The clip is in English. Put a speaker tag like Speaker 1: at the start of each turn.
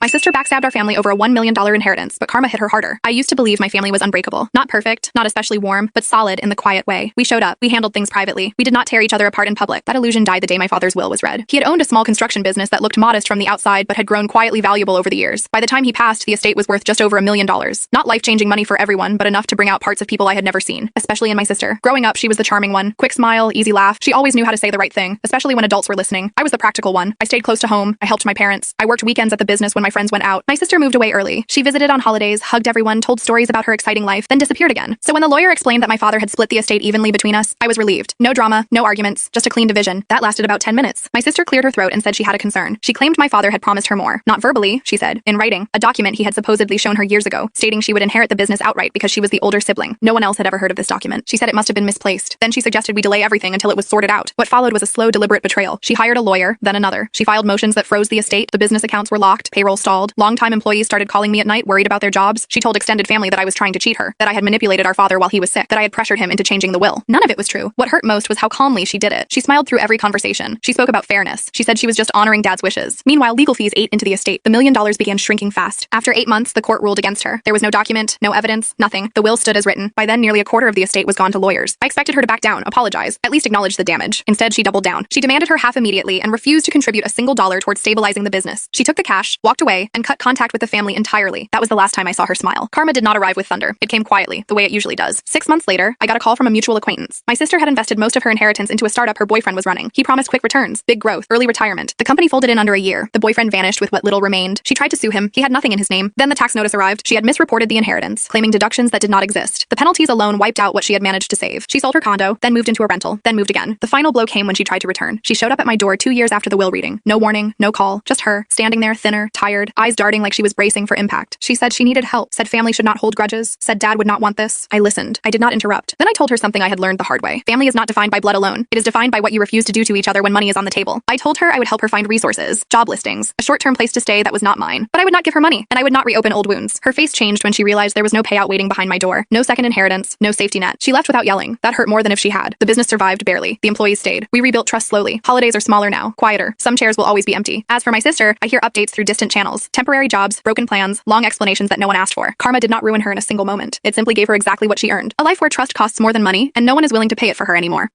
Speaker 1: My sister backstabbed our family over a $1 million inheritance, but karma hit her harder. I used to believe my family was unbreakable. Not perfect, not especially warm, but solid in the quiet way. We showed up. We handled things privately. We did not tear each other apart in public. That illusion died the day my father's will was read. He had owned a small construction business that looked modest from the outside, but had grown quietly valuable over the years. By the time he passed, the estate was worth just over $1 million. Not life-changing money for everyone, but enough to bring out parts of people I had never seen, especially in my sister. Growing up, she was the charming one. Quick smile, easy laugh. She always knew how to say the right thing, especially when adults were listening. I was the practical one. I stayed close to home. I helped my parents. I worked weekends at the business when my friends went out. My sister moved away early. She visited on holidays, hugged everyone, told stories about her exciting life, then disappeared again. So when the lawyer explained that my father had split the estate evenly between us, I was relieved. No drama, no arguments, just a clean division. That lasted about 10 minutes. My sister cleared her throat and said she had a concern. She claimed my father had promised her more. Not verbally, she said. In writing, a document he had supposedly shown her years ago, stating she would inherit the business outright because she was the older sibling. No one else had ever heard of this document. She said it must have been misplaced. Then she suggested we delay everything until it was sorted out. What followed was a slow, deliberate betrayal. She hired a lawyer, then another. She filed motions that froze the estate. The business accounts were locked. Payroll stalled. Longtime employees started calling me at night, worried about their jobs. She told extended family that I was trying to cheat her, that I had manipulated our father while he was sick, that I had pressured him into changing the will. None of it was true. What hurt most was how calmly she did it. She smiled through every conversation. She spoke about fairness. She said she was just honoring Dad's wishes. Meanwhile, legal fees ate into the estate. The $1 million began shrinking fast. After 8 months, the court ruled against her. There was no document, no evidence, nothing. The will stood as written. By then, nearly a quarter of the estate was gone to lawyers. I expected her to back down, apologize, at least acknowledge the damage. Instead, she doubled down. She demanded her half immediately and refused to contribute a single dollar towards stabilizing the business. She took the cash, walked away, and cut contact with the family entirely. That was the last time I saw her smile. Karma did not arrive with thunder. It came quietly, the way it usually does. 6 months later, I got a call from a mutual acquaintance. My sister had invested most of her inheritance into a startup her boyfriend was running. He promised quick returns, big growth, early retirement. The company folded in under a year. The boyfriend vanished with what little remained. She tried to sue him. He had nothing in his name. Then the tax notice arrived. She had misreported the inheritance, claiming deductions that did not exist. The penalties alone wiped out what she had managed to save. She sold her condo, then moved into a rental, then moved again. The final blow came when she tried to return. She showed up at my door 2 years after the will reading. No warning, no call, just her, standing there, thinner, tired, eyes darting like she was bracing for impact. She said she needed help, said family should not hold grudges, said Dad would not want this. I listened. I did not interrupt. Then I told her something I had learned the hard way. Family is not defined by blood alone. It is defined by what you refuse to do to each other when money is on the table. I told her I would help her find resources, job listings, a short-term place to stay that was not mine. But I would not give her money, and I would not reopen old wounds. Her face changed when she realized there was no payout waiting behind my door. No second inheritance, no safety net. She left without yelling. That hurt more than if she had. The business survived barely. The employees stayed. We rebuilt trust slowly. Holidays are smaller now, quieter. Some chairs will always be empty. As for my sister, I hear updates through distant channels. Temporary jobs, broken plans, long explanations that no one asked for. Karma did not ruin her in a single moment. It simply gave her exactly what she earned. A life where trust costs more than money, and no one is willing to pay it for her anymore.